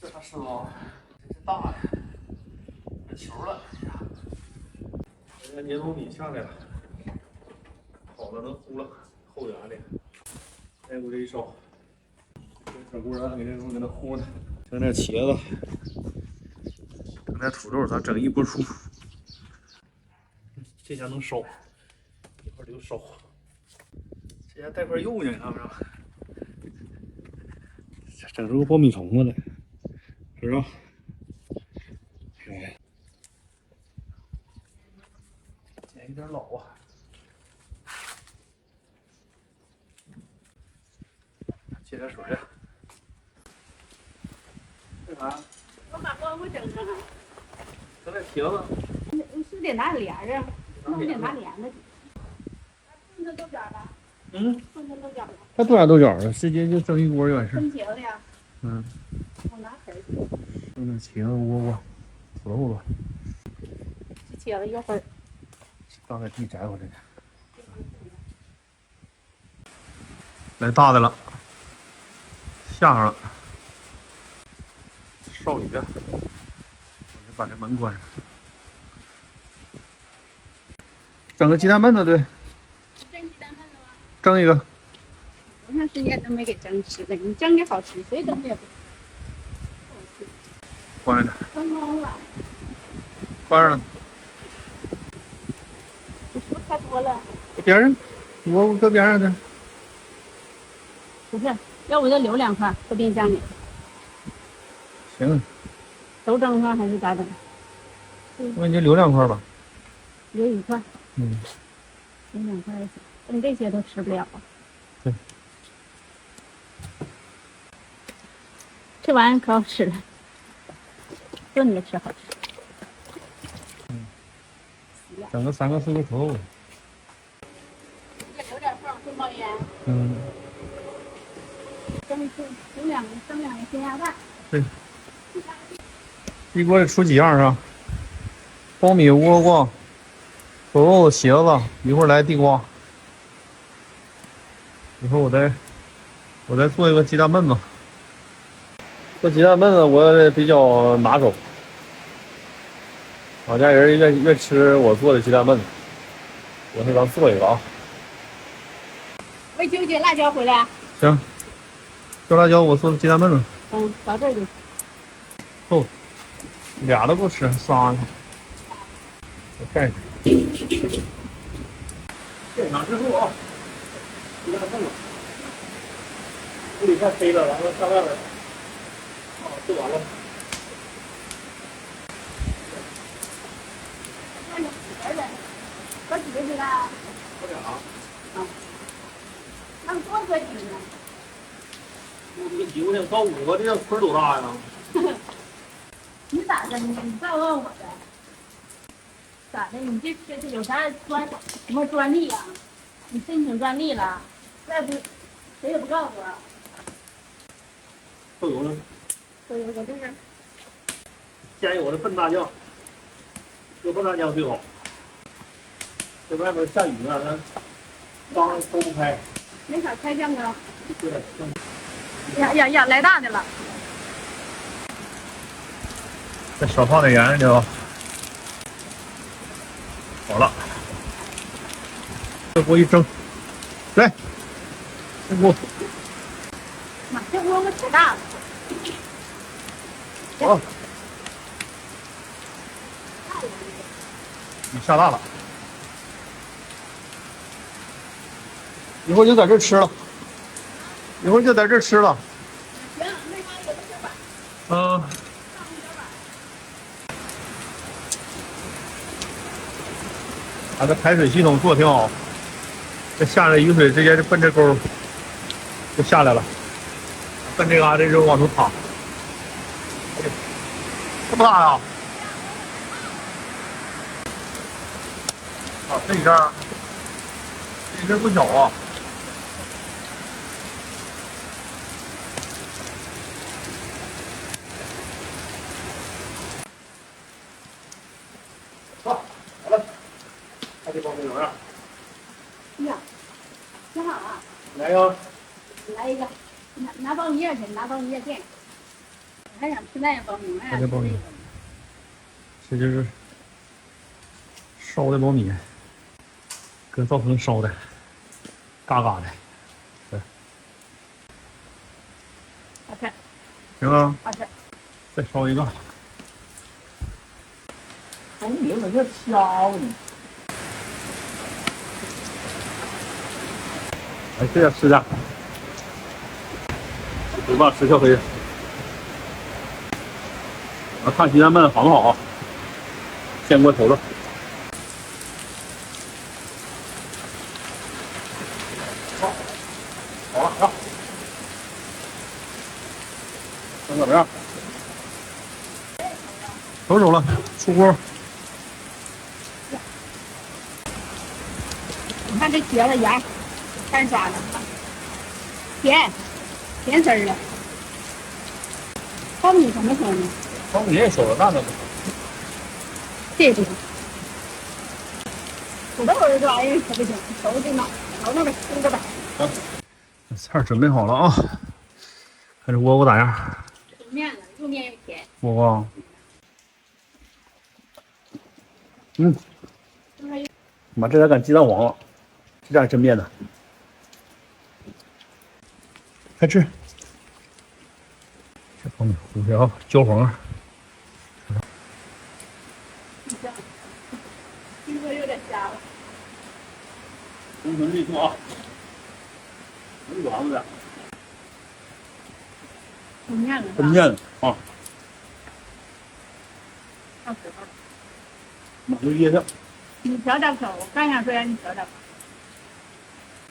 这啥石头？这是大的，这球了。人家黏土米下来了，好的能糊了，后圆的。哎，我这一烧，小姑娘给它糊的，整点茄子，整点土豆，咱整一锅出。这下能烧，一会儿就烧。这还带块肉呢，你看没有？整出个爆米虫子来，是吧？哎，这有点老啊。接点水啊。干啥？我把蘑菇整上了。整点茄子。是得拿帘儿啊，弄得拿帘子。碰着豆角了。嗯。碰着豆角了。它多少豆角了？直接就蒸一锅就完事。蒸茄子呀。嗯。我拿盆去。弄点茄子窝窝，伺候吧。这茄子一会儿。刚才地摘我这个。来大的了，下上了。少雨啊！我就把这门关上。整个鸡蛋焖子，对。蒸鸡蛋焖子吗？蒸一个。多长时间都没给蒸吃的，你蒸的好吃，谁蒸的也不好吃。关着。蒸光了。关上了。你说太多了。边上，我搁边上的。不是，要不再留2块，搁冰箱里。行。都蒸上还是咋整？那你就留2块吧。留1块。嗯。留2块也行，蒸这些都吃不了。对。吃完可好吃了，炖着吃好吃。嗯。整个3个4个头。再留点缝，会冒烟。嗯。蒸2个咸鸭蛋。对。一锅里出几样是吧？苞米、倭瓜、土豆、茄子，一会儿来地瓜。一会儿我再做一个鸡蛋焖子。做鸡蛋焖子我比较拿手，我家人愿吃我做的鸡蛋焖子。我给咱做一个啊。喂，纠结辣椒回来。行，椒辣椒我做的鸡蛋焖子。嗯，到这儿就。够，2都够吃，3呢。我盖上。现场制作啊！鸡蛋焖子。屋里太黑了，然后上外边。做完了。那有几个人？搁几个鸡蛋？搁2。啊。那多搁几个呢？我这个几个呢？到5个，这村多大呀？你咋的？你照问我的？咋的？你这有啥什么专利啊？你申请专利了？再不，谁也不告诉我。豆油呢？豆油搁这儿。先有的笨大酱，有笨大酱最好。这外边下雨呢，它缸抽不开。没少开酱缸。对。呀，来大的了。再少放点盐就好了。这锅一蒸，来，这锅。妈，这锅我可大了。好。你下大了，一会儿就在这吃了。一会儿就在这吃了。行，那啥有个小板。嗯。把这排水系统做挺好，这下来雨水直接就奔这沟就下来了，奔这嘎达就往出淌。这么大呀？啊，这一阵儿，这一阵不小啊。好，好了，看这包米怎么样？呀，挺好啊。来一个。来一个，拿苞米叶去，拿苞米叶垫。还想吃那个苞米，还想吃这苞米那个。这就是烧的苞米，搁灶盆烧的，嘎嘎的。对，好吃，行啊，好吃。再烧一个。苞米怎么这挑呢？来，这样吃点，嘴巴吃小黑。我看鸡蛋焖好不好？先过头了。好了，啊，看怎么样？成熟了，出锅。你看这茄子芽，干刷的，甜，甜丝儿的。苞米什么熟呢？苞米也熟了，那怎么？这不行。土豆这玩意儿可不行，熟的呢，熟那个吃着吧。菜准备好了啊，看这窝窝咋样？有面的，又面又甜。窝窝，嗯，妈，这俩敢鸡蛋黄了，这俩真面的，开吃。这苞米胡椒焦黄，听说有点瞎了。红唇绿兔啊，很软乎的，有面了是吧？真面的啊，上时候了。满都噎上。你调点口，我刚想说让你调点口。